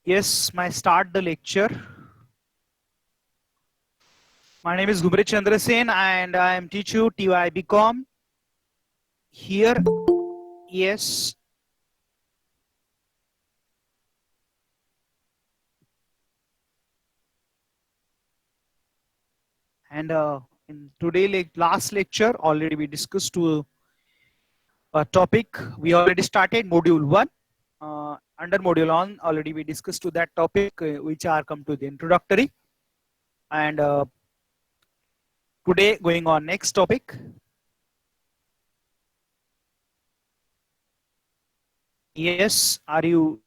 Yes, my start the lecture. My name is Gumrit Chandra Sen and I am teacher TY BCom. Here, yes. And in today last lecture already we discussed to a topic. We already started module 1. Under module on already we discussed to that topic which are come to the introductory. And today going on next topic. Yes, are you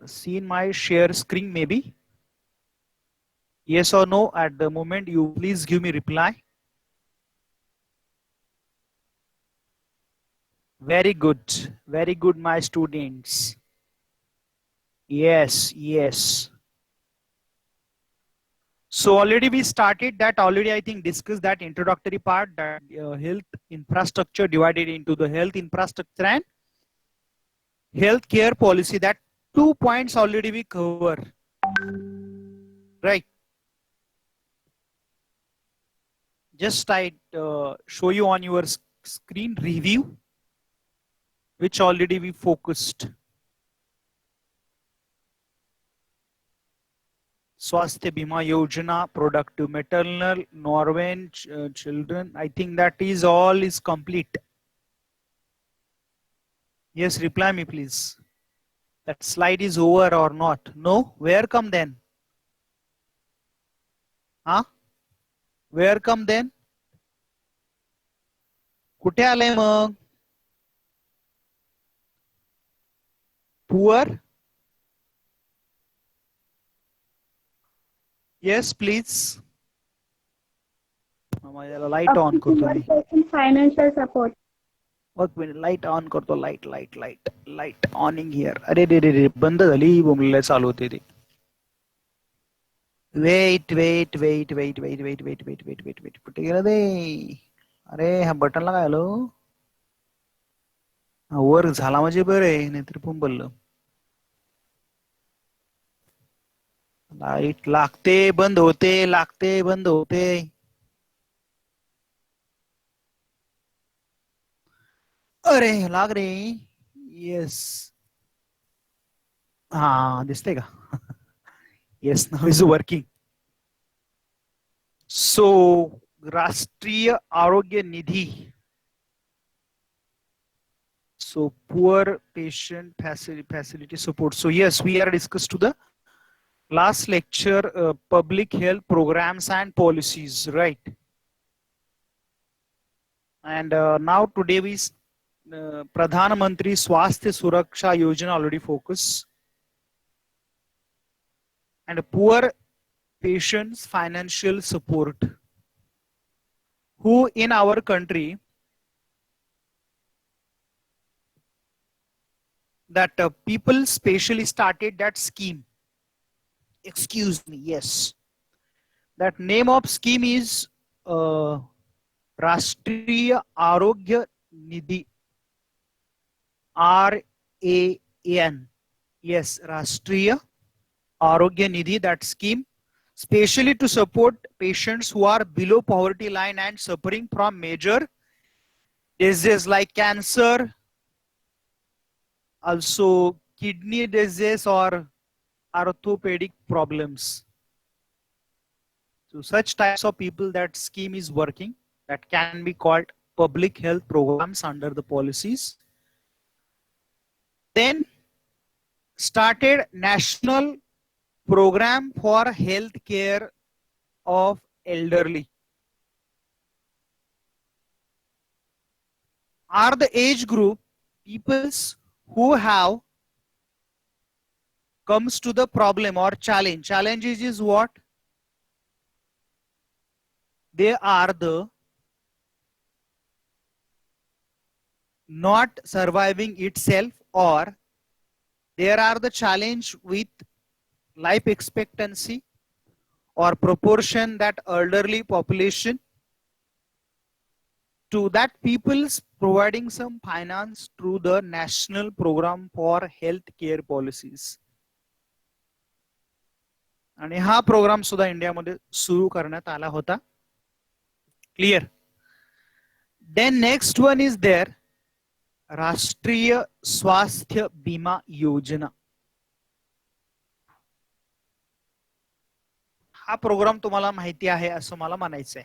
seeing my share screen maybe? Yes or no at the moment, you please give me reply. Very good, my students. Yes, yes. So already we started that already, I think discussed that introductory part, that health infrastructure divided into the health infrastructure and healthcare policy. That 2 points already we cover, right? Just I show you on your screen review, which already we focused. Swasthya Bima Yojana, productive maternal, Norwen children. I think that is all is complete. Yes, reply me please. That slide is over or not? No? Where come then? Huh? Where come then? कुठे आलंय मग? Poor? Yes, please. Light Up on to करतो मी. 1% financial support. Light on करतो. Light ऑनिंग here. अरे रे रे रे बंद झाली बोंबलेला चालू होते ते. वेट कुठे गेलं ते? अरे ह्या बटनला काय आलं? वर झाला म्हणजे बरं आहे, नाहीतर पण बोललं. लाईट लागते बंद होते, लागते बंद होते. अरे लाग रे. येस. हा दिसते का? Yes, now is working. So Rashtriya Arogya Nidhi. So poor patient facility support. So yes, we are discussed to the last lecture, public health programs and policies, right? And now today we Pradhan Mantri Swasthya Suraksha Yojana already focus. And poor patients financial support, who in our country that people specially started that scheme. Excuse me, yes. That name of scheme is Rashtriya Arogya Nidhi, RAN. Yes, Rashtriya Arogya Nidhi, that scheme, specially to support patients who are below poverty line and suffering from major diseases like cancer, also kidney disease or orthopedic problems. So such types of people that scheme is working, that can be called public health programs under the policies. Then started national program for health care of elderly. Are the age group peoples who have comes to the problem or challenge. Challenges is what? They are the not surviving itself, or there are the challenge with life expectancy or proportion that elderly population, to that people's providing some finance through the national program for health care policies. आणि हा programme सुद्धा इंडियामध्ये सुरू करण्यात आला होता. Clear. Then next one is there Rashtriya Swasthya बीमा योजना. हा प्रोग्राम तुम्हाला माहिती आहे असं मला म्हणायचंय.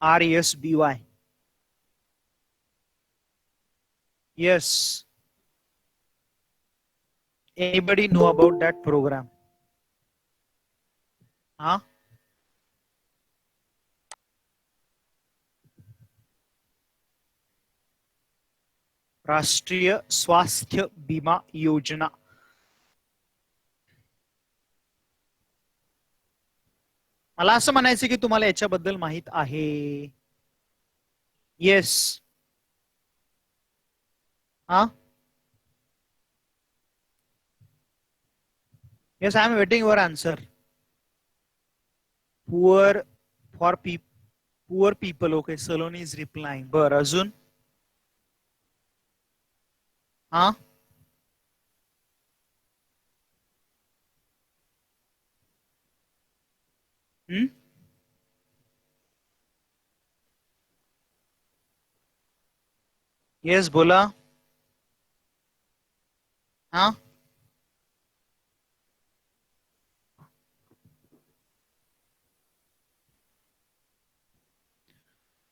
RSBY. Yes. Anybody know about that program? Huh? राष्ट्रीय स्वास्थ्य बीमा योजना. मला असं म्हणायचं की तुम्हाला याच्याबद्दल माहित आहे. येस. हा. Yes, I am waiting your answer. Poor for poor people. Okay, Saloni is replying. बर, अजून. हा. येस, बोला. हा.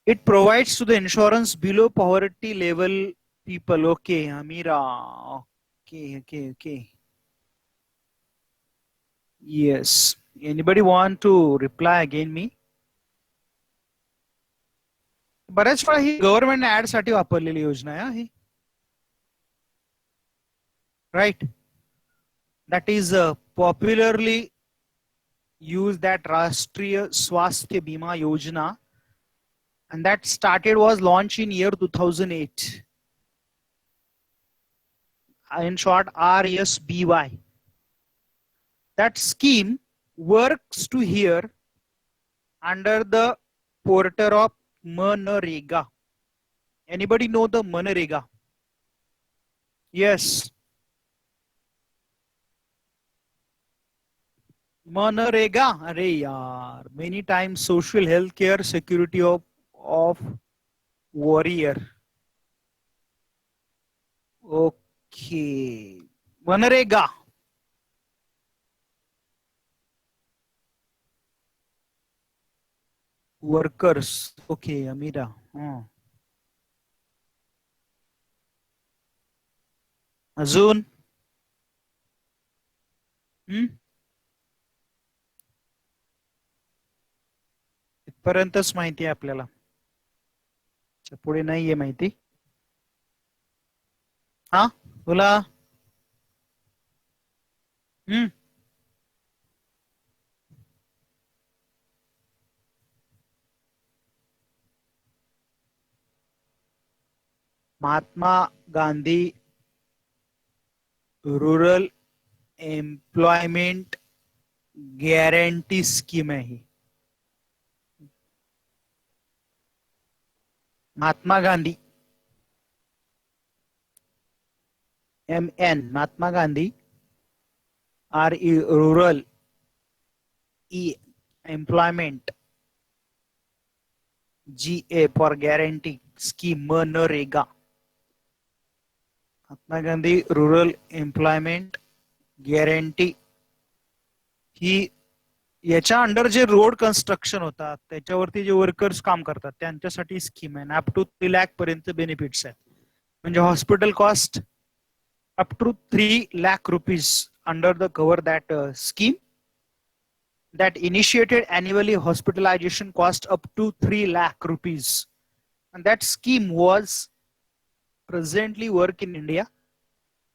It provides to the insurance below poverty level people. Okay, Amira. Okay. Yes. Anybody want to reply again me? बऱ्याच वेळा ही government add साठी वापरलेली योजना आहे ही. Right. That is popularly use that Rashtriya Swasthya बीमा योजना. And that was launched in year 2008. In short, RSBY. That scheme works to here under the portal of MNREGA. Anybody know the MNREGA? Yes. MNREGA. अरे यार, many times social health care security of warrior. Okay. MNREGA. Workers. Okay, Amira. अजून. इथपर्यंतच माहिती आहे आपल्याला. पुढे नाहीये माहिती. हा, बोला. Mahatma Gandhi rural employment guarantee scheme आहे ही. Mahatma Gandhi MN Mahatma Gandhi RE rural E employment GA for guarantee scheme मनरेगा. Mahatma Gandhi rural employment guarantee ही याच्या अंडर जे रोड कन्स्ट्रक्शन होतात त्याच्यावरती जे वर्कर्स काम करतात त्यांच्यासाठी स्कीम आहे. अप टू 3 लाख पर्यंत बेनिफिट्स आहेत. म्हणजे hospital cost up to 3 lakh rupees under the cover that scheme that initiated annually hospitalization cost up to 3 lakh rupees, and that scheme was presently work in India.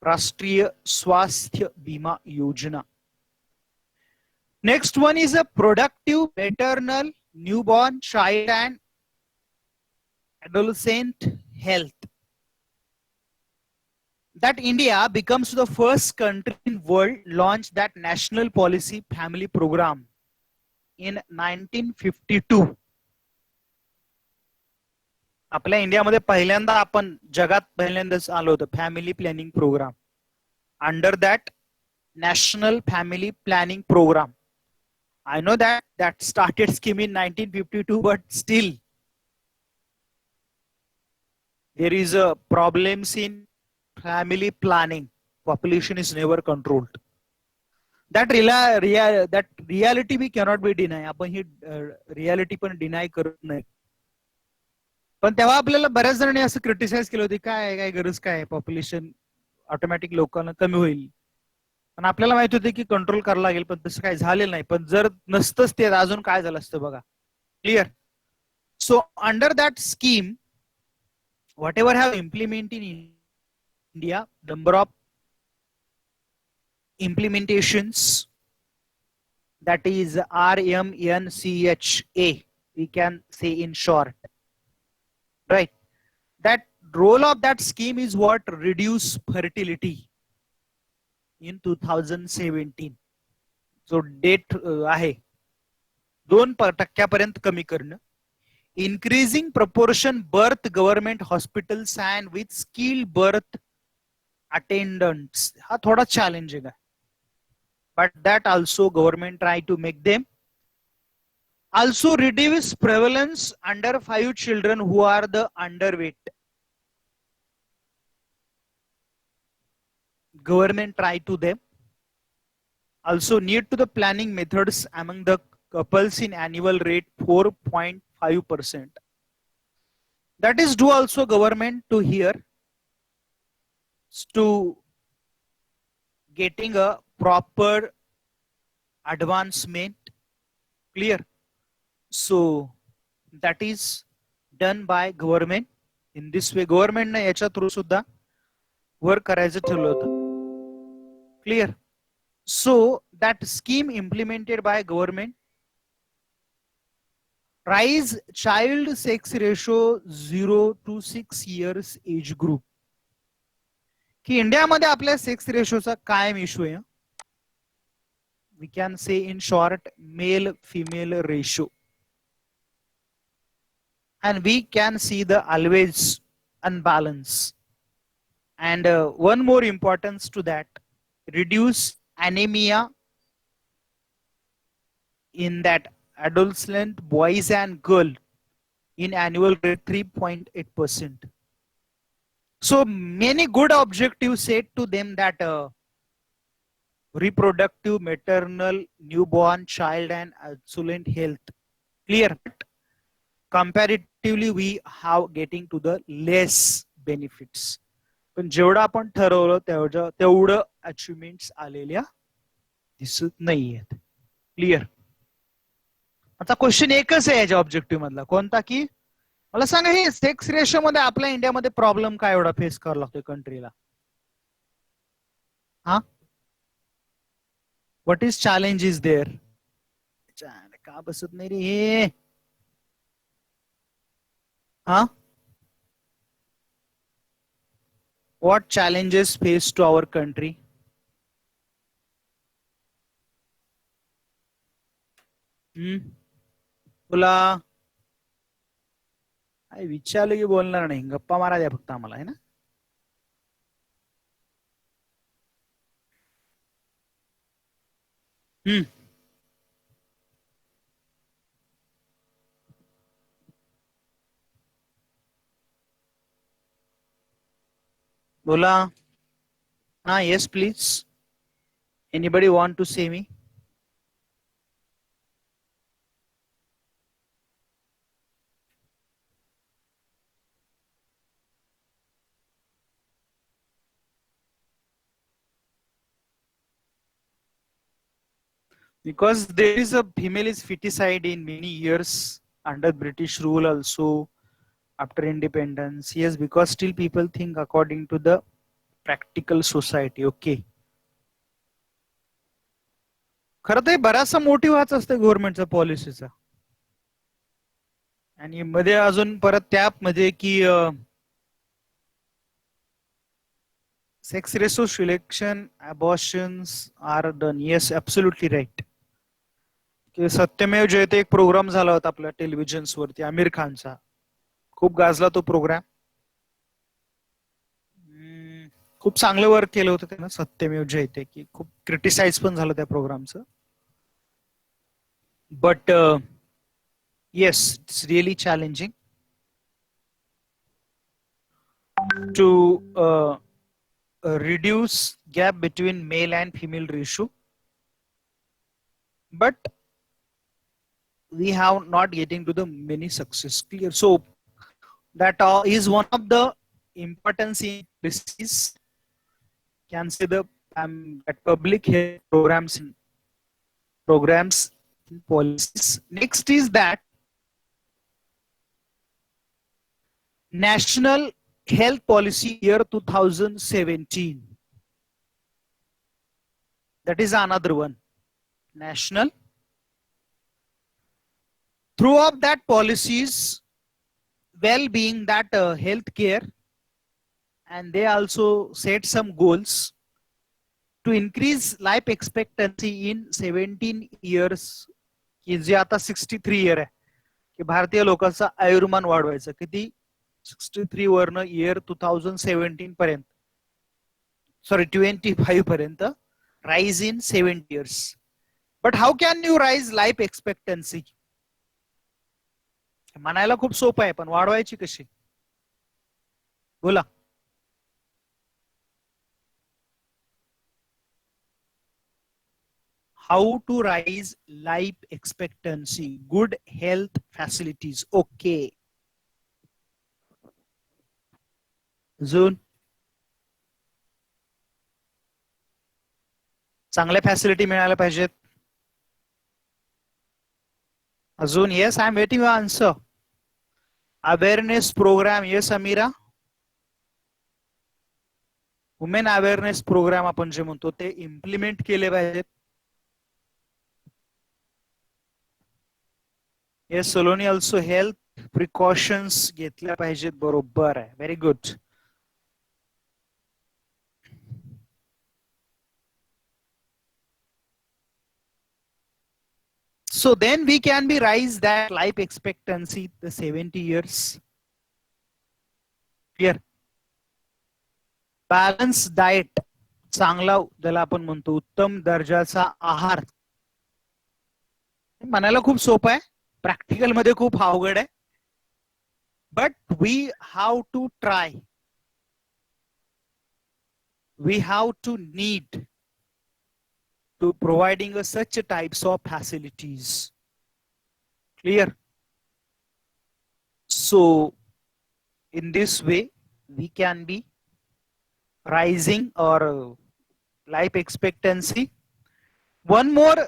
Rashtriya Swasthya Bima Yojana. Next one is a productive maternal, newborn, child and adolescent health. That India becomes the first country in world launch that national policy family program in 1952. आपल्या इंडियामध्ये पहिल्यांदा आपण जगात पहिल्यांदाच आलो होतो family planning programme under that national family planning programme. I know that started scheme in 1952, but still there is a problems in family planning. Population is never controlled. That reality we cannot be deny. आपण ही reality पण deny करत नाही. पण तेव्हा आपल्याला बऱ्याच जणांनी असं क्रिटिसाइज केलं होतं काय गरज काय पॉप्युलेशन ऑटोमॅटिक लोकांना कमी होईल. पण आपल्याला माहित होते की कंट्रोल करायला लागेल पण तसं काय झालेलं नाही. पण जर नसतंच ते अजून काय झालं असतं बघा. Clear. So under that scheme whatever have implemented in India, number of implementations, that is RMNCHA, we can say in short, right? That role of that scheme is what? Reduce fertility in 2017. जो date आहे 2% कमी करणं. Increasing proportion birth government hospitals and with skilled birth attendants. हा थोड़ा challenging है. But that also government try to make them. Also reduce prevalence under 5 children who are the underweight. Government try to them. Also need to the planning methods among the couples in annual rate 4.5%. That is do also government to here to getting a proper advancement. Clear. So that is done by government. In this way government ने याच्या through सुद्धा work करायचं ठरवलं होतं. Clear. So that scheme implemented by government rise child sex ratio 0 to 6 years age group. की इंडियामध्ये आपल्या sex रेशोचा कायम इश्यू आहे. We can say in short male female ratio, and we can see the always unbalance. And one more importance to that, reduce anemia in that adolescent boys and girl in annual rate 3.8%. So many good objectives set to them, that reproductive, maternal, newborn, child and adolescent health. Clear. Comparatively we have getting to the less benefits. पण जेवढं आपण ठरवलं तेवढं achievements आलेल्या दिसत नाहीयेत. Clear. आता question एकच आहे याच्या ऑब्जेक्टिव्ह मधला, कोणता? की मला सांगा हे सेक्स रेशो मध्ये आपल्या इंडियामध्ये प्रॉब्लेम काय एवढा फेस करावा लागतोय कंट्रीला? हा, what is challenge is there? का बसत नाही रे हे? हा, what challenges face to our country? बोला. विचारलं की बोलणार नाही, गप्पा मारा द्या फक्त आम्हाला, है ना? बोला. हाँ, yes please. Anybody want to say me? Because there is a female is feticide in many years under British rule also after independence. Yes, because still people think according to the practical society. Okay. खरं तर बराचसा motive असतं गव्हर्नमेंटचा पॉलिसीचा. आणि मध्ये अजून परत त्यामध्ये की sex ratio selection, abortions are done. Yes, absolutely right. की सत्यमेव जयते एक प्रोग्राम झाला होता आपल्या टेलिव्हिजन्स वरती आमिर खानचा, खूप गाजला तो प्रोग्राम. खूप चांगलं वर्क केलं होतं त्यानं, सत्यमेव जयते, की खूप क्रिटिसाइज पण झालं त्या प्रोग्रामचं. but yes, it's really challenging to reduce gap between male and female ratio, but we have not getting to the many success. Clear? So that is one of the importance in policies, can say the that public health programs in policies. Next is that National Health Policy year 2017. That is another one. National. Throughout that policies, well-being, that healthcare, and they also set some goals to increase life expectancy in 17 years, की जे आता 63 year आहे, की भारतीय लोकांचा आयुर्मान वाढवायचं किती 63 वरन year 2017 पर्यंत, सॉरी 25 पर्यंत, rise in 7 years. But how can you rise life expectancy? म्हणायला खूप सोपं आहे, पण वाढवायची कशी? बोला. How to rise life expectancy? Good health facilities. Okay. अजून चांगल्या फॅसिलिटी मिळायला पाहिजेत. अजून yes, I am waiting your answer. Awareness programme. Yes Amira. Women awareness programme आपण जे म्हणतो ते इम्प्लिमेंट केले पाहिजेत. Yes Saloni. Also health precautions घेतल्या पाहिजेत. बरोबर आहे. Very good. So then we can be rise that life expectancy the 70 years. Clear? Balance diet, चांगला ज्याला आपण म्हणतो उत्तम दर्जाचा आहार. म्हणायला खूप सोपं आहे, प्रॅक्टिकल मध्ये खूप अवघड आहे. But we have to try. We have to need to providing such types of facilities. Clear? So in this way we can be rising or life expectancy. One more,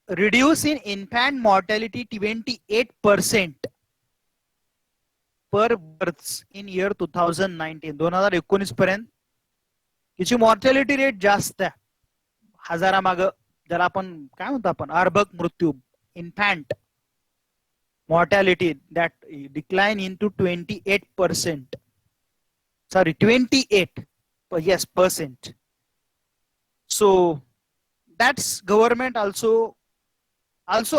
reduce in infant mortality 28% per births in year 2019. 2019 पर्यंत किची mortality rate जास्त आहे हजारामाग, ज्याला आपण काय म्हणतो आपण अर्भक मृत्यू, infant mortality, that decline into 28%. Sorry, 28. Yes, percent. So that's government also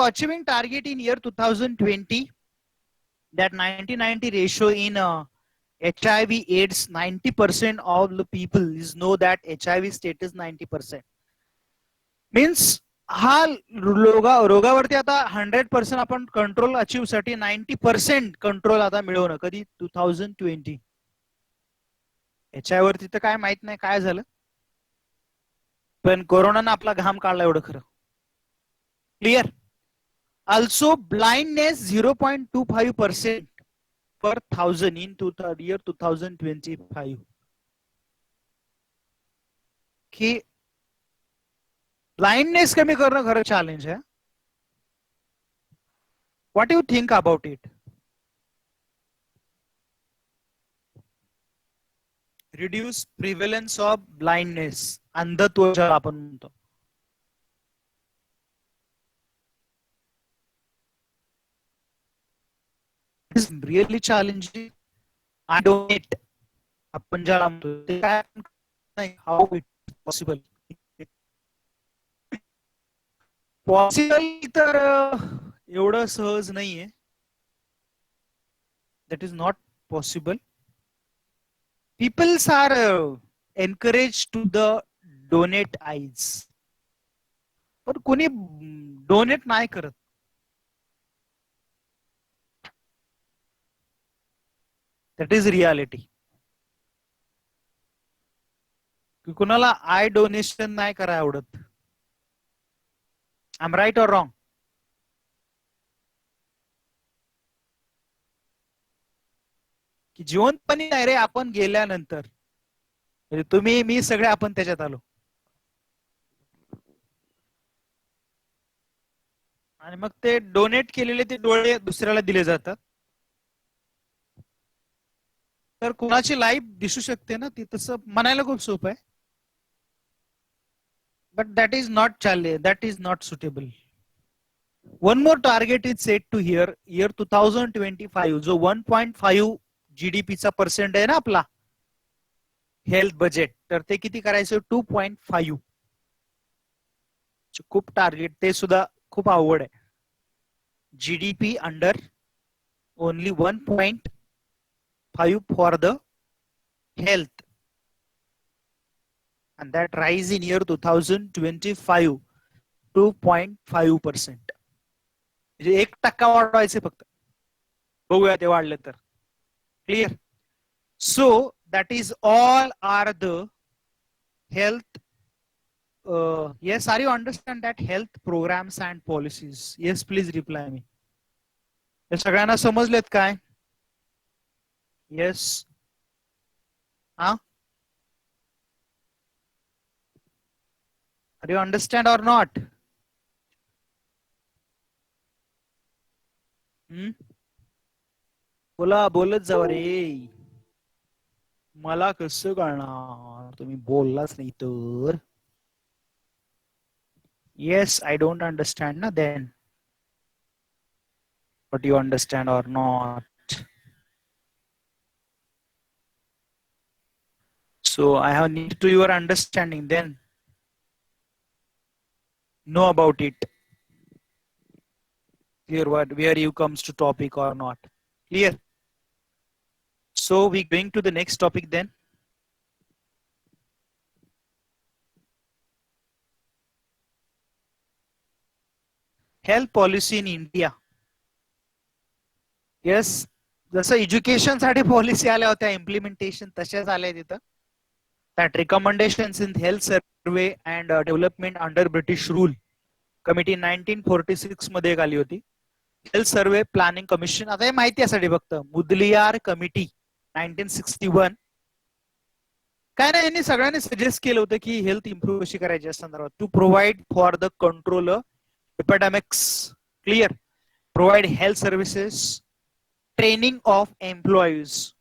achieving target in year 2020, that 90-90 ratio in HIV AIDS. 90% of the people is know that HIV status 90%. Means हा रोगावरती आता 100% आपण कंट्रोल अचीव साठी 90% control आता मिळवणं कधी 2020. HIV वरती तर काय माहित नाही काय झालं, पण कोरोनानं आपला घाम काढला एवढं खरं. Clear? Also blindness 0.25% per 1000 in year 2025. की ब्लाइंडनेस कमी करणं खरं चॅलेंज आहे. What do you think about it? Reduce prevalence of blindness, अंधत्व ज्याला आपण म्हणतो. Is really challenging. I don't आपण ज्याला म्हणतो ते काय नाही, हाऊ इट पॉसिबल. पॉसिबल तर एवढं सहज नाहीये. That is not possible. Peoples are encouraged to the donate eyes. पण कोणी डोनेट नाही करत. That is reality. कुणाला आय डोनेशन नाही करायला आवडत. I am right or wrong? की जिवंतपणी नाही रे, आपण गेल्यानंतर. म्हणजे तुम्ही मी सगळे आपण त्याच्यात आलो. आणि मग ते डोनेट केलेले ते डोळे दुसऱ्याला दिले जातात. तर कुणाची लाईफ दिसू शकते ना ती. तसं म्हणायला खूप सोपं आहे. बट दॅट इज नॉट चालले, that is not suitable. One more target is set to here year 2025, जो 1.5 जीडीपीचा पर्सेंट आहे ना आपला हेल्थ बजेट, तर ते किती करायचं? 2.5. खूप टार्गेट, ते सुद्धा खूप अवघड आहे. GDP under only 1.5 for the health, and that rise in year 2025 2.5%. म्हणजे 1% वाढवायचे फक्त. बघूया ते वाढले तर. Clear? So that is all are the health. yes, are you understand that health programs and policies? Yes, please reply me. हे सगळ्यांना समजलेत काय? Yes. हा? Are you understand or not? बोला, बोलत जावा रे. मला कसं कळणार? तुम्ही बोललाच नाही तर. Yes, I don't understand na then. But you understand or not? So I have need to your understanding then. Know about it. Clear what where you comes to topic or not? Clear? So we going to the next topic then. Health policy in India. Yes. जसं education साठी policy आल्या होत्या implementation तशाच आल्या तिथं. That recommendations in health survey and development under British rule committee 1946 मध्ये एक आली होती. Health survey planning commission. आता हे माहिती यासाठी फक्त मुदलियार कमिटी 1961. काय नाही, यांनी सगळ्यांनी सजेस्ट केलं होतं की हेल्थ इम्प्रूव्ह कशी करायची या संदर्भात. To provide for the control epidemics. Clear? Provide health services, training of employees.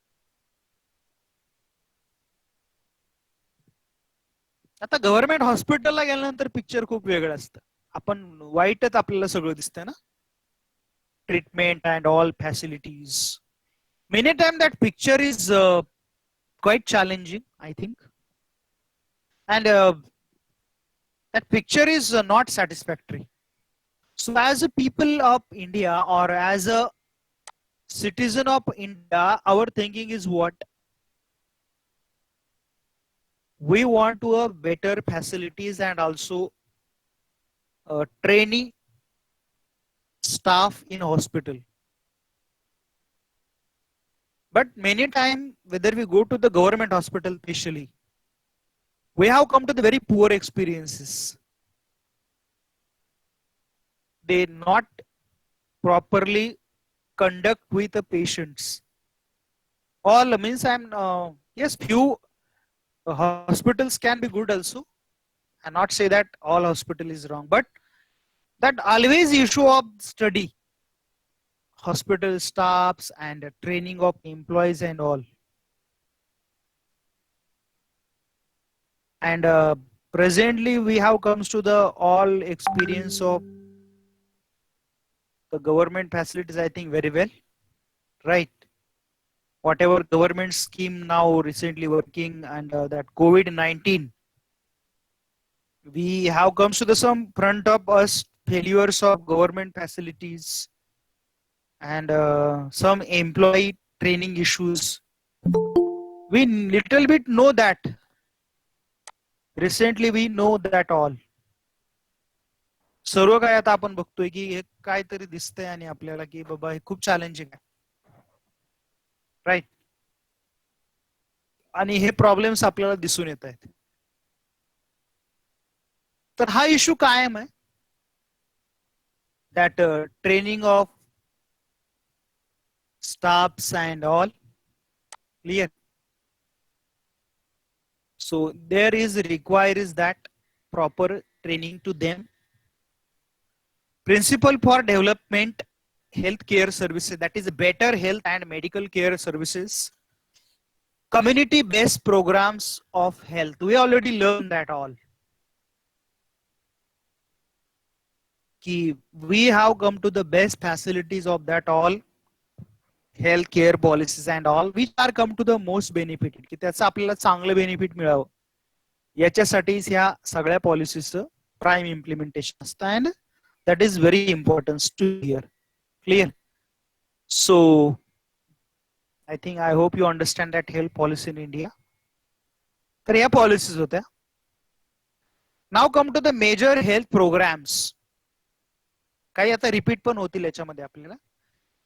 आता गव्हर्नमेंट हॉस्पिटलला गेल्यानंतर पिक्चर खूप वेगळं असतं. आपण वाईटच आपल्याला सगळं दिसतं ना. Treatment and all facilities. Many times that picture is quite challenging, I think. And that picture is not satisfactory. So as a people of India or as a citizen of India, our thinking is what? We want to have better facilities and also training staff in hospital. But many times, whether we go to the government hospital especially, we have come to the very poor experiences. They not properly conduct with the patients. All means yes, few hospitals can be good also. I not say that all hospital is wrong, but that always issue of study, hospital staffs and training of employees and all. And presently we have comes to the all experience of the government facilities, I think very well, right? Whatever government scheme now recently working and that COVID-19, we have comes to the some front of us failures of government facilities and some employee training issues. We little bit know that. Recently we know that all. सर्व काय आता आपण बघतोय की हे काहीतरी दिसतंय आणि आपल्याला की बाबा हे खूप चॅलेंजिंग आहे, राईट. आणि हे प्रॉब्लेम्स आपल्याला दिसून येत आहेत. तर हा इश्यू कायम आहे, that training of staffs and all. Clear. So there is requires that proper training to them. Principle for development healthcare services, that is better health and medical care services. Community based programs of health. We already learned that all. We have come to the best facilities of that all healthcare policies and all, which are come to the most benefited. की त्याचं आपल्याला चांगलं benefit मिळावं याच्यासाठीच ह्या सगळ्या पॉलिसीचं prime implementation असतं. And that is very important to hear. Clear. So I think, I hope you understand that health policy in India. तर या पॉलिसीज होत्या. Now come to the major health programs. काही आता repeat पण होतील याच्यामध्ये आपल्याला.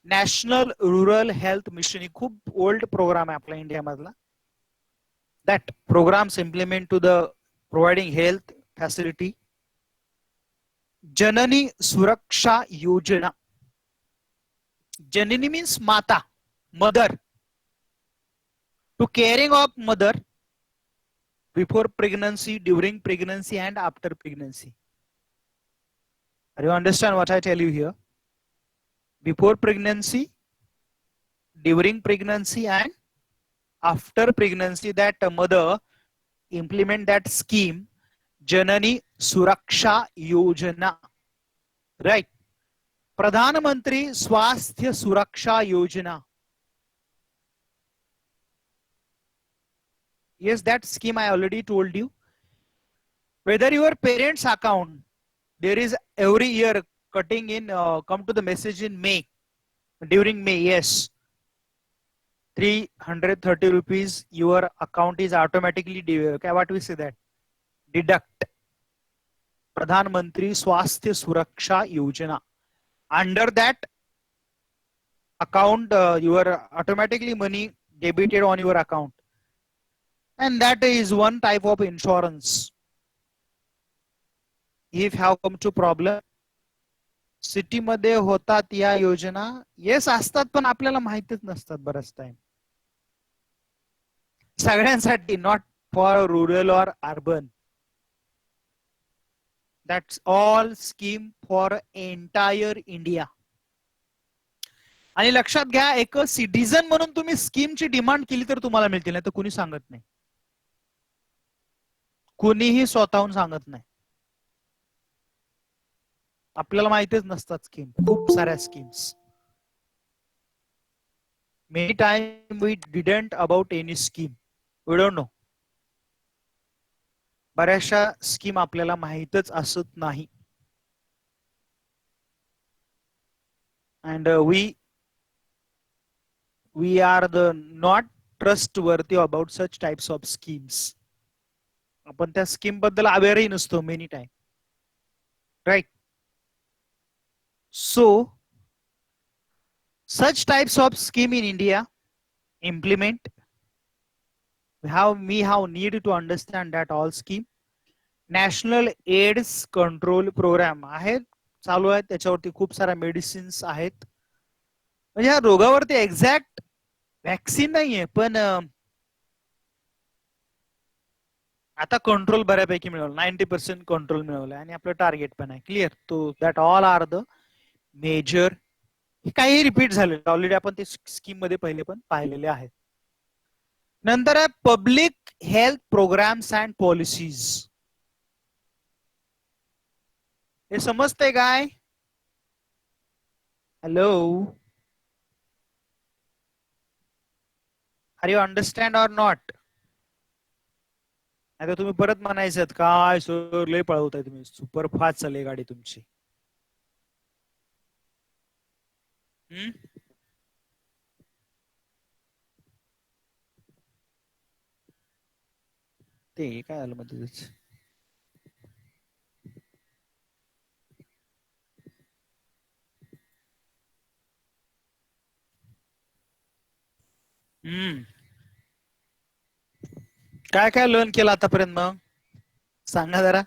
नॅशनल रुरल हेल्थ मिशन ही खूप ओल्ड प्रोग्राम आहे आपल्या इंडियामधला. That programs implement to the providing health facility. Janani Suraksha Yojana. Janani means माता, mother. To caring of mother before pregnancy, during pregnancy, and after pregnancy. Do you understand what I tell you here? Before pregnancy, during pregnancy, and after pregnancy, that mother implement that scheme, Janani Suraksha Yojana. Right. Pradhan Mantri Swasthya Suraksha Yojana. Yes, that scheme I already told you. Whether your parents' account, there is every year cutting in, come to the message in May, during May, yes. 330 rupees, your account is automatically, okay, what we say that? Deduct. Pradhan Mantri Swasthya Suraksha Yojana. Under that account, your automatically money debited on your account. And that is one type of insurance. If have come to problem, city मध्ये होतात या योजना. Yes असतात, पण आपल्याला माहितीच नसतात बराच टाइम. सगळ्यांसाठी, नॉट फॉर रुरल और urban. That's all scheme for entire India. आणि लक्षात घ्या, एक सिटीजन म्हणून तुम्ही स्कीमची डिमांड केली तर तुम्हाला मिळतील, नाही तर कुणी सांगत नाही. कुणीही स्वतःहून सांगत नाही. आपल्याला माहितीच नसतात स्कीम, खूप साऱ्या schemes. Many time we didn't about any scheme, we don't know. बऱ्याचशा स्कीम आपल्याला माहितच असत नाही. And we are the not trustworthy about such types of schemes. आपण त्या स्कीम बद्दल अवेअरही नसतो many time, right. So such types of scheme in India implement, we have need to understand that all scheme. National AIDS control programme आहेत, चालू आहेत. त्याच्यावरती खूप साऱ्या मेडिसिन्स आहेत. म्हणजे या रोगावरती एक्झॅक्ट वॅक्सिन नाहीये, पण आता कंट्रोल बऱ्यापैकी मिळवलं. 90% कंट्रोल मिळवलं आणि आपलं टार्गेट पण आहे. क्लिअर. तो that all are the major. काही रिपीट झालेलं ऑलरेडी, आपण ते स्कीम मध्ये पहिले पण पाहिलेले आहेत. नंतर आहे public health programmes and policies. हे समजते काय? Hello, are you understand or not? आता तुम्ही परत म्हणायचं काय सर लय पळवताय तुम्ही, सुपर फास्ट चालली गाडी तुमची. ते काय झालं मध्ये? काय काय लर्न केलं आतापर्यंत मग सांगा जरा.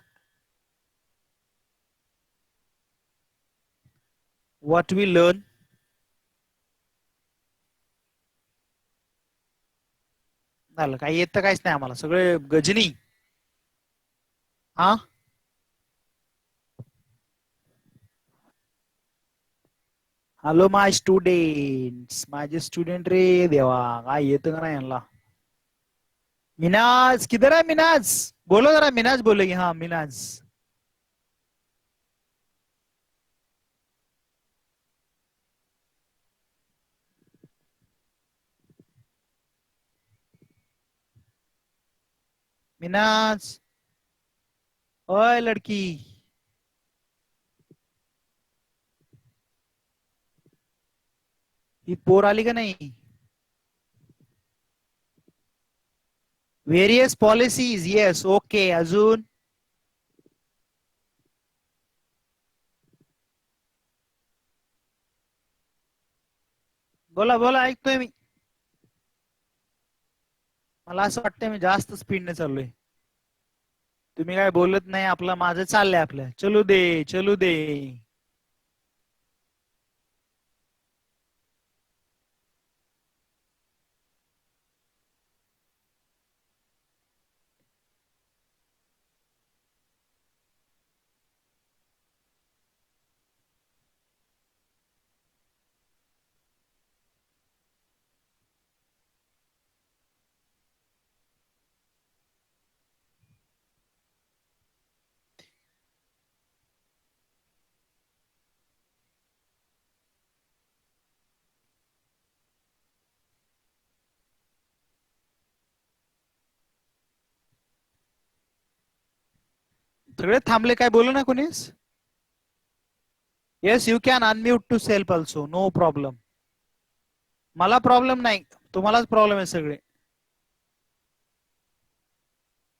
What we learn. झालं काही येत तर काहीच नाही आम्हाला, सगळे गजनी. हा हॅलो माय स्टुडंट्स, माझे स्टुडंट रे देवा, काय येतं का नाही यांना. मिनाज किधर है मिनाज, बोलो जरा, मिनाज बोलेगी, हाँ मिनाज. मिनाज, ओए लड़की, ही पोर आली का नाही. व्हेरियस पॉलिसीज, येस ओके, अजून. बोला बोला, ऐकतोय मी. मला असं वाटतंय मी जास्त स्पीडने चाललोय. तुम्ही काय बोलत नाही, आपलं माझं चाललंय आपलं, चलू दे चलू दे. सगळे थांबले, काय बोलू ना कोणीच. Yes you can unmute to self also, no problem. मला प्रॉब्लेम नाही, तुम्हालाच प्रॉब्लेम आहे सगळे.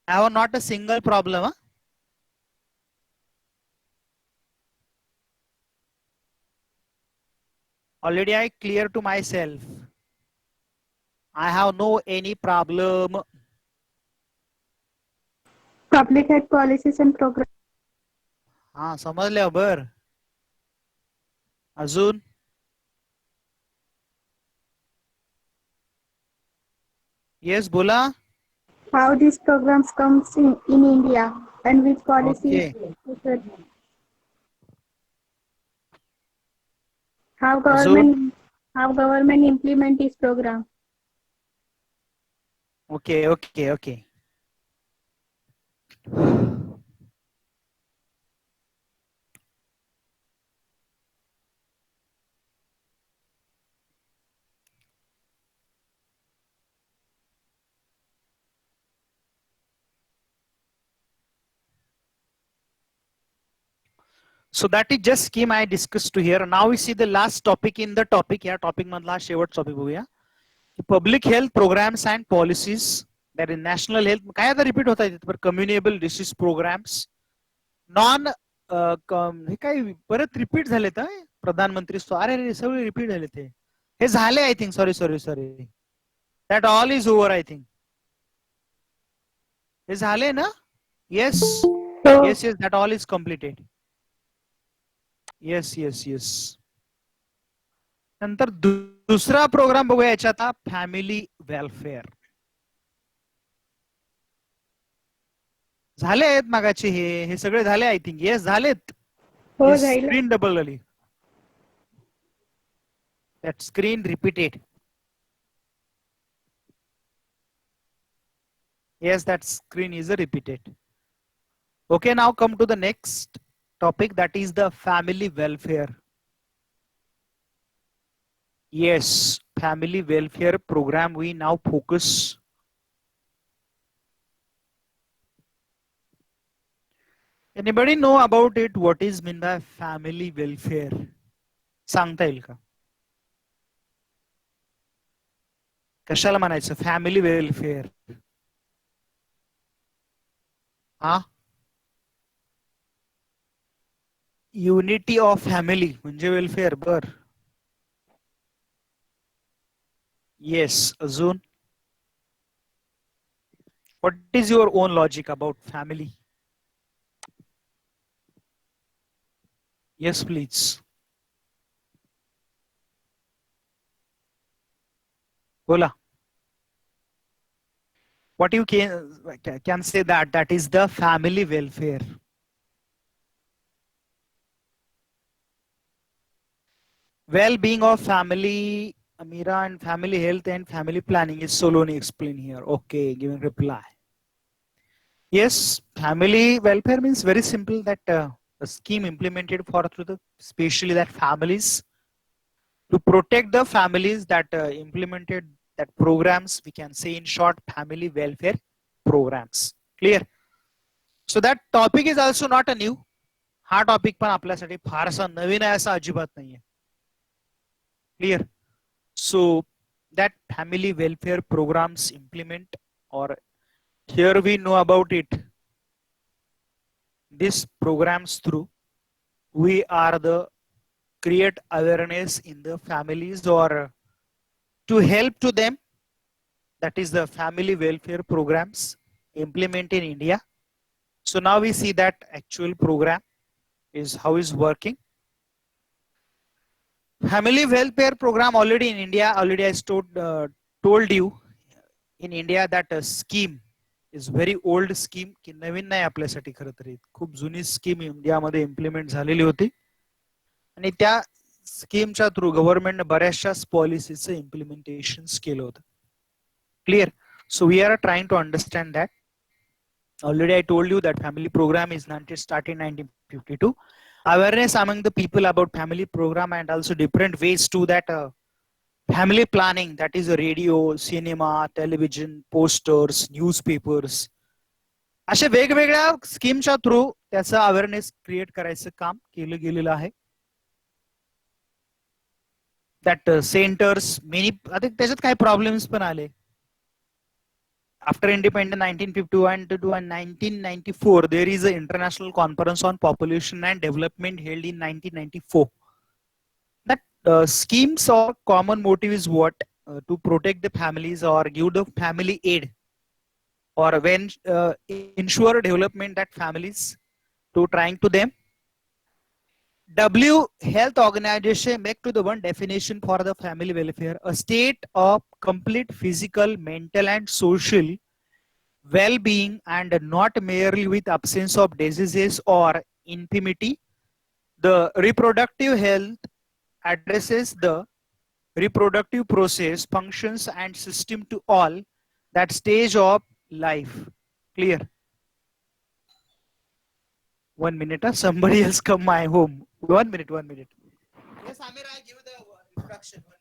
I have not a single problem. Already I clear to myself. I have no any problem. Public health policies and programs. हा समजल्या बर. अजून. Yes बोला. How these programs comes in India and which policies. Okay. How अजून. government implement this program. Okay okay okay. So that is just scheme I discussed to here. Now we see the last topic in the topic. या topic मधला शेवट topic बघूया. Public health programmes and policies, that is national health. काय आता repeat होत आहे तिथे, communicable disease programmes, non हे काय परत रिपीट झाले तर प्रधानमंत्री, अरे सगळे रिपीट झाले ते. हे झाले I think, sorry sorry sorry, that all is over I think. हे झाले ना. Yes yes yes, that all is completed. Yes yes yes. नंतर दुसरा प्रोग्राम बघूया याच्यात, फॅमिली वेलफेअर. झाले आहेत मागाचे, हे सगळे झाले आय थिंक. येस झालेत. स्क्रीन डबल आली, that screen repeated. Yes, that screen is repeated. Okay, now come to the next topic, that is the family welfare. Yes, family welfare program we now focus. Anybody know about it? What is mean by family welfare? सांगता येईल का? कशाला म्हणायचं family welfare? हा, unity of family म्हणजे welfare. बर. Yes. अजून. What is your own logic about family? Yes, please. Bola. What you can say that is the family welfare. Well-being of family, Amira, and family health and family planning is Soloni explain here. Okay, giving reply. Yes, family welfare means very simple that a scheme implemented for through the especially that families to protect the families that implemented that programs, we can say in short family welfare programs. Clear? So that topic is also not a new. हा topic पण आपल्यासाठी फारसा नवीन आहे असं अजिबात नाहीये. Clear? So that family welfare programs implement, or here we know about it, these programs through we are the create awareness in the families or to help to them, that is the family welfare programs implement in India. So now we see that actual program is how is working. Family welfare program already in India, already I told you in India that a scheme is very old scheme की नवीन नाही आपल्यासाठी खरं तरी खूप जुनी scheme इंडियामध्ये implement झालेली होती आणि त्या स्कीमच्या थ्रू गव्हर्नमेंटने बऱ्याचशा पॉलिसीचं इम्प्लिमेंटेशन केलं होतं. Clear? So we are trying to understand that. Already I told you that family program is started in 1952. Awareness among the people about family program and also different ways to that family planning, that is radio, cinema, television, posters, newspapers. अशा वेगवेगळ्या स्कीमच्या through त्याचा awareness create करायचं काम केलं गेलेलं आहे. That centres many आता त्याच्यात काही प्रॉब्लेम्स पण आले. After independence 1951 to 1994, there is an international conference on population and development held in 1994. That schemes or common motive is what? To protect the families or give the family aid or when ensure development that families to trying to them. W Health Organization make to the one definition for the family welfare, a state of complete physical, mental and social well-being and not merely with absence of diseases or infirmity. The reproductive health addresses the reproductive process, functions and system to all that stage of life. Clear? 1 minute, somebody else come my home. 1 minute, 1 minute. Yes, Amir, I give the introduction. 1 minute.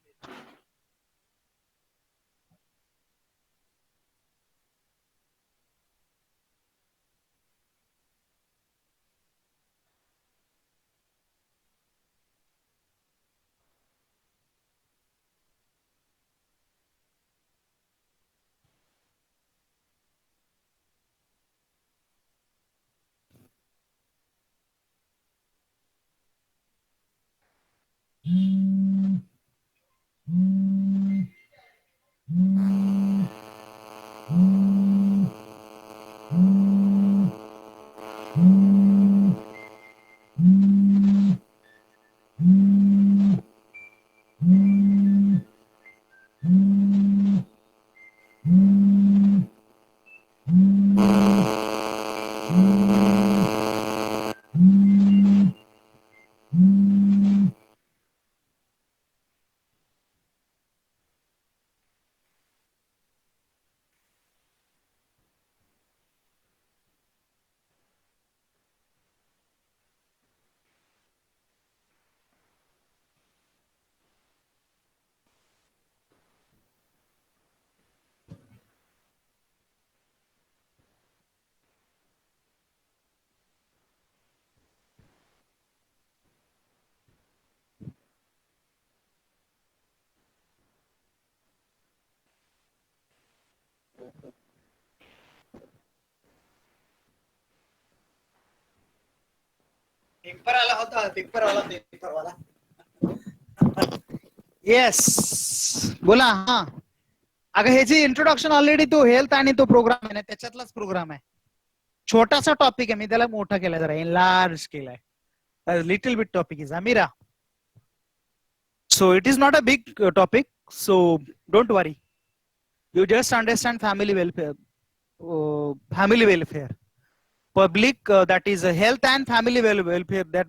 Paper आला होता, paper वाला. Yes, बोला. हा, अगं हे जे introduction already तो health आणि तो programme आहे ना त्याच्यातलाच प्रोग्राम आहे. छोटासा टॉपिक आहे, मी त्याला मोठा केला जरा एनलार्ज केलाय. Little bit topic is Amira. So it is not a big topic. So don't worry. You just understand family welfare. Family welfare. Public, that is health and family welfare. That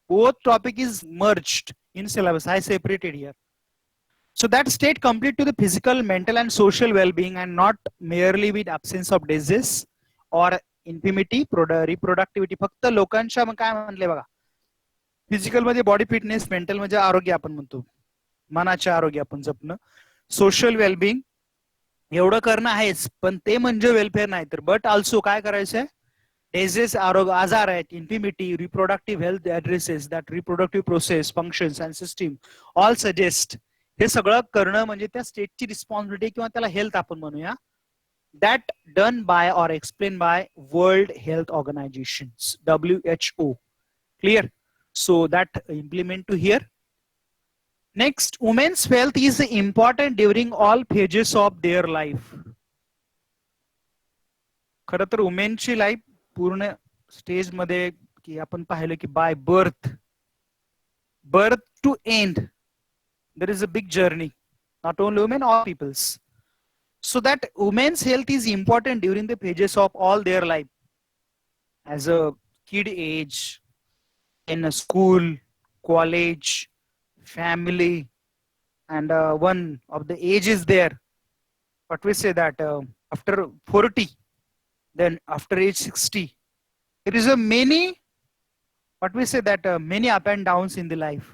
both topic is merged in syllabus. I separated here. So that state complete to the physical, mental and social well-being and not merely with absence of disease or infirmity, reproductivity. फक्त लोकांच्या काय म्हणले बघा, physical मध्ये body fitness, mental म्हणजे आरोग्य आपण म्हणतो, मनाचे आरोग्य आपण जपणं, सोशल वेलबिंग एवढं करणं आहेच, पण ते म्हणजे वेलफेअर नाही तर बट ऑल्सो काय करायचंय, डिझीज आरोग्य आजार आहेत, infirmity, reproductive health addresses that reproductive process functions and system all suggest, हे सगळं करणं म्हणजे त्या स्टेटची रिस्पॉन्सिबिलिटी किंवा त्याला हेल्थ आपण म्हणूया, that done by or explain by world health organisation WHO. Clear? So that implement to here. Next, women's health is important during all phases of their life. खरं तर वुमेनची लाईफ पूर्ण स्टेज मध्ये की आपण पाहिलं की bye birth to end there is a big journey, not only women, all peoples. So that women's health is important during the phases of all their life, as a kid age, in a school, college, family, and one of the age is there. But we say that after 40, then after age 60, there is a many, what we say that many up and downs in the life.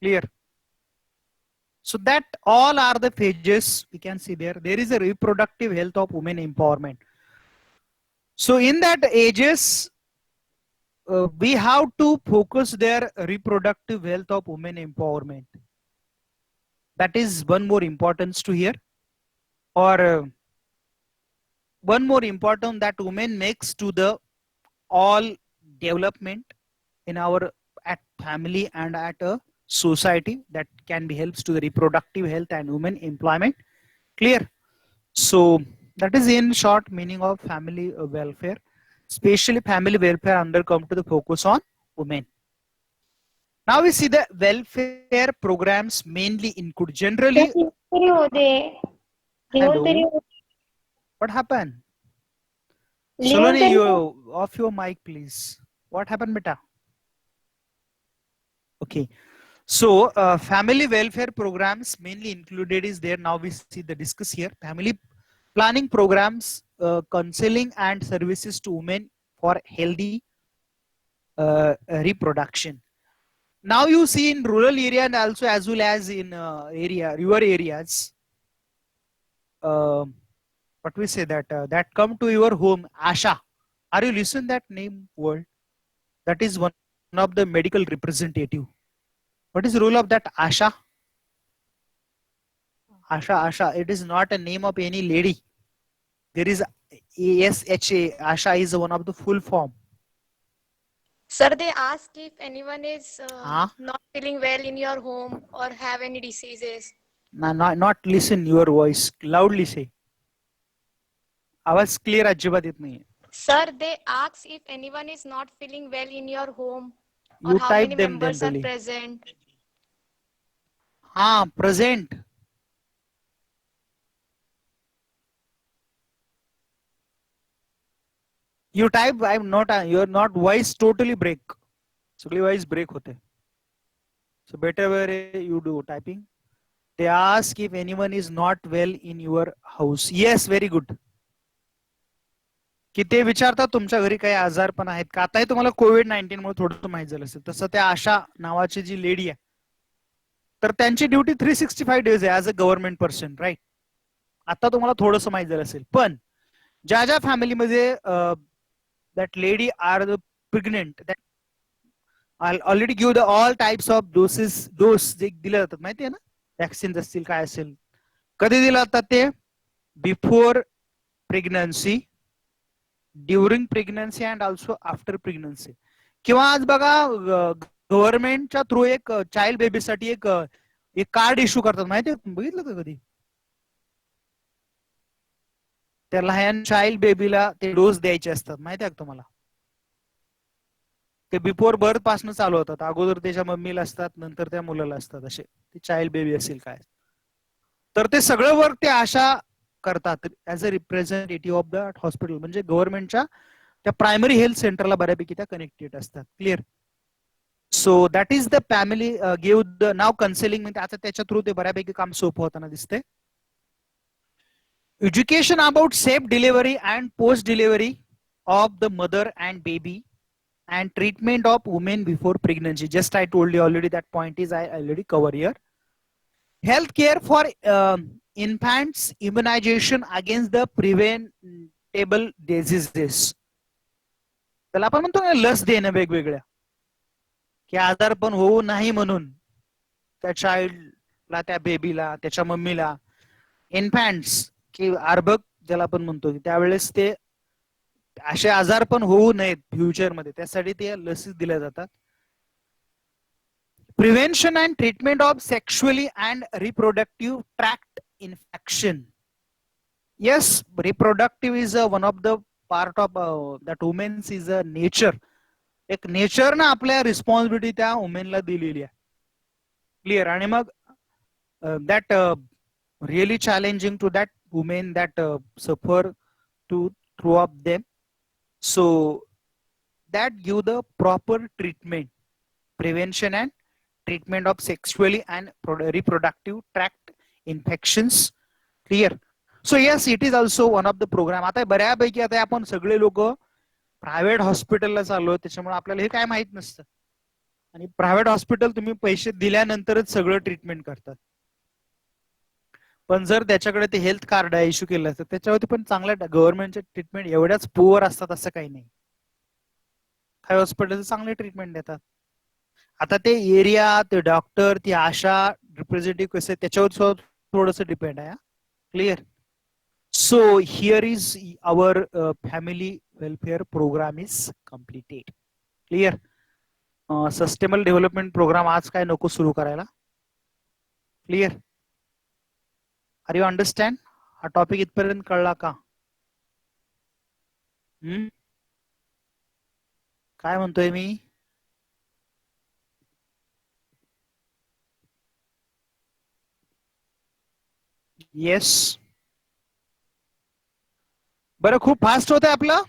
Clear? So that all are the phases we can see there. There is a reproductive health of women empowerment. So in that ages, we have to focus their reproductive health of women empowerment. That is one more importance to here, or one more important that women makes to the all development in our at family and at a society, that can be helps to the reproductive health and women employment. Clear? So that is in short meaning of family welfare, especially family welfare under come to the focus on women. Now we see the welfare programs mainly include generally. Hello. What happened? Saloni, you off your mic, please. What happened, beta? Okay. So family welfare programs mainly included is there. Now we see the discuss here. Family planning programs, counseling and services to women for healthy reproduction. Now you see in rural area and also as well as in your areas, what we say that that come to your home, Asha. Are you listening that name word? That is one of the medical representative. What is the role of that Asha? Asha. It is not a name of any lady. There is ASHA. Asha is one of the full form. Sir, they ask if anyone is not feeling well in your home or have any diseases. Not listen your voice. Loudly say. आवाज clear अजिबात येत नाही. Sir, they ask if anyone is not feeling well in your home or You how type many them members generally. are present. Present. You type. I'm not. You're not. Voice totally break. सगळी voice break होते. So better where you do typing. They ask if anyone is not well in your house. Yes, very good. की ते विचारतात तुमच्या घरी काही आजार पण आहेत का. आताही तुम्हाला COVID-19 मुळे थोडं माहित झालं असेल, तसं त्या आशा नावाची जी लेडी आहे तर त्यांची ड्युटी 365 डेज आहे as a government person, right. आता तुम्हाला थोडंसं माहित झालं असेल, पण ज्या ज्या फॅमिलीमध्ये that lady are the pregnant, that I'll already give the all types of dose जे दिले जातात माहिती आहे ना, वॅक्सिन असतील काय असेल, कधी दिले जातात ते, before pregnancy, during pregnancy and also after pregnancy. किंवा आज बघा गव्हर्नमेंटच्या थ्रू एक चाइल्ड बेबीसाठी एक कार्ड इश्यू करतात माहिती आहे, बघितलं का कधी? त्या लहान चाइल्ड बेबीला ते डोस द्यायचे असतात, माहिती आहे का तुम्हाला? ते बिफोर बर्थ पासून चालू होतात. अगोदर त्याच्या मम्मीला असतात, नंतर त्या मुलाला असतात. असे ते चाइल्ड बेबी असेल काय, तर ते सगळं वर्क ते आशा करतात as a representative of the hospital. म्हणजे गव्हर्नमेंटच्या त्या प्रायमरी हेल्थ सेंटरला बऱ्यापैकी त्या कनेक्टेड असतात. Clear? So that is the family give the now counselling. म्हणजे आता त्याच्या थ्रू ते बऱ्यापैकी काम सोपं होताना दिसते. Education about safe delivery and post delivery of the mother and baby and treatment of women before pregnancy. Just I told you already, that point is I already cover here. Health care for infants, immunization against the preventable diseases. त्याला आपण म्हणतो ना लस देणं वेगवेगळ्या, की आजार पण होऊ नाही म्हणून त्या चाइल्डला, त्या बेबीला, त्याच्या मम्मीला, इन्फॅन्ट्स की अर्भक ज्याला आपण म्हणतो, त्यावेळेस ते असे आजार पण होऊ नयेत फ्युचर मध्ये, त्यासाठी ते लसी दिल्या जातात. Prevention and treatment of sexually and reproductive tract infection. Yes, reproductive is one of the part of that women's is a nature. एक नेचर ना आपल्या रिस्पॉन्सिबिलिटी त्या वुमेनला दिलेली आहे. क्लिअर? आणि मग that really challenging to that women that suffer to through of them. So that give the proper treatment, prevention and treatment of sexually and reproductive tract infections. Clear? So yes, it is also one of the program. आता बऱ्यापैकी आता आपण सगळे लोक private हॉस्पिटलला चाललो, त्याच्यामुळे आपल्याला हे काय माहित नसतं. आणि प्रायव्हेट हॉस्पिटल तुम्ही पैसे दिल्यानंतरच सगळं ट्रीटमेंट करतात. पण जर त्याच्याकडे ते हेल्थ कार्ड इश्यू केलं तर त्याच्यावरती पण चांगल्या गव्हर्नमेंटचे ट्रीटमेंट एवढ्याच पुअर असतात असं काही नाही. काही हॉस्पिटल चांगले ट्रीटमेंट देतात. आता ते एरिया, ते डॉक्टर, ती आशा रिप्रेझेंटेटिव्ह कसे, त्याच्यावर थोडंसं डिपेंड आहे. Clear? So here is our family welfare programme is completed. Clear? Sustainable development programme आज काय नको सुरू करायला. क्लिअर? Are you understand? हा टॉपिक इथपर्यंत कळला का? काय म्हणतोय मी? येस. बरं, खूप फास्ट होत आहे आपलं.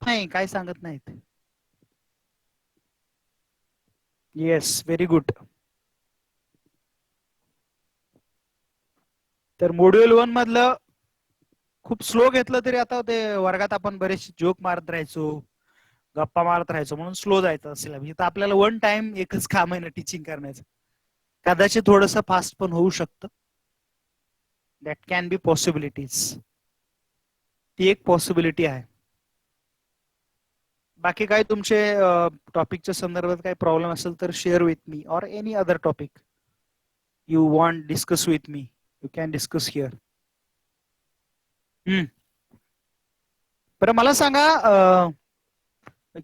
नाही, काय सांगत नाहीत. Yes, very good. तर मॉड्यूल 1 मधलं खूप स्लो घेतलं तरी आता ते वर्गात आपण बरेच जोक मारत राहायचो, गप्पा मारत राहायचो, म्हणून स्लो जायचं असेल. तर आपल्याला वन टाइम एकच काम आहे ना टीचिंग करण्याचं. कदाचित थोडंसं फास्ट पण होऊ शकतं. That can be possibilities. ती एक पॉसिबिलिटी आहे. बाकी काय तुमचे टॉपिकच्या संदर्भात काही प्रॉब्लेम असेल तर share with me, or any other topic you want discuss with me, you can discuss here. बरं, मला सांगा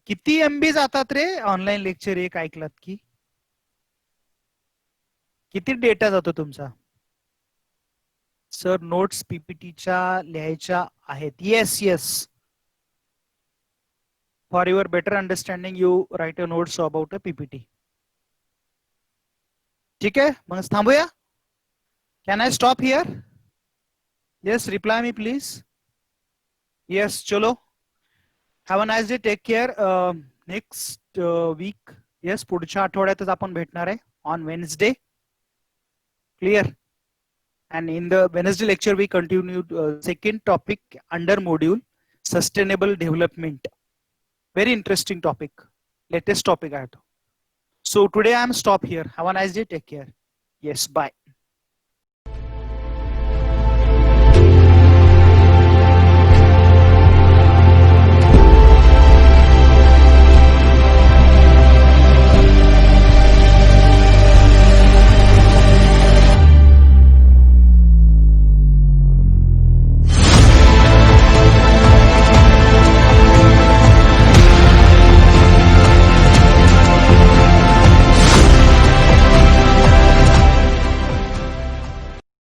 किती MB जातात रे ऑनलाईन लेक्चर एक ऐकलात की? किती डेटा जातो तुमचा? सर नोट्स PPTच्या लिहायच्या आहेत. Yes yes, for your better understanding you write a notes about a PPT. ठीक आहे, मग थांबूया. Can I stop here? Yes, reply me please. Yes, चलो. Have a nice day, take care. Next week, yes, पुढच्या आठवड्यातच आपण भेटणार आहे on Wednesday. Clear? And in the Wednesday lecture we continued second topic under module sustainable development. Very interesting topic, latest topic I have. So today I am stop here. Have a nice day, take care. Yes, bye.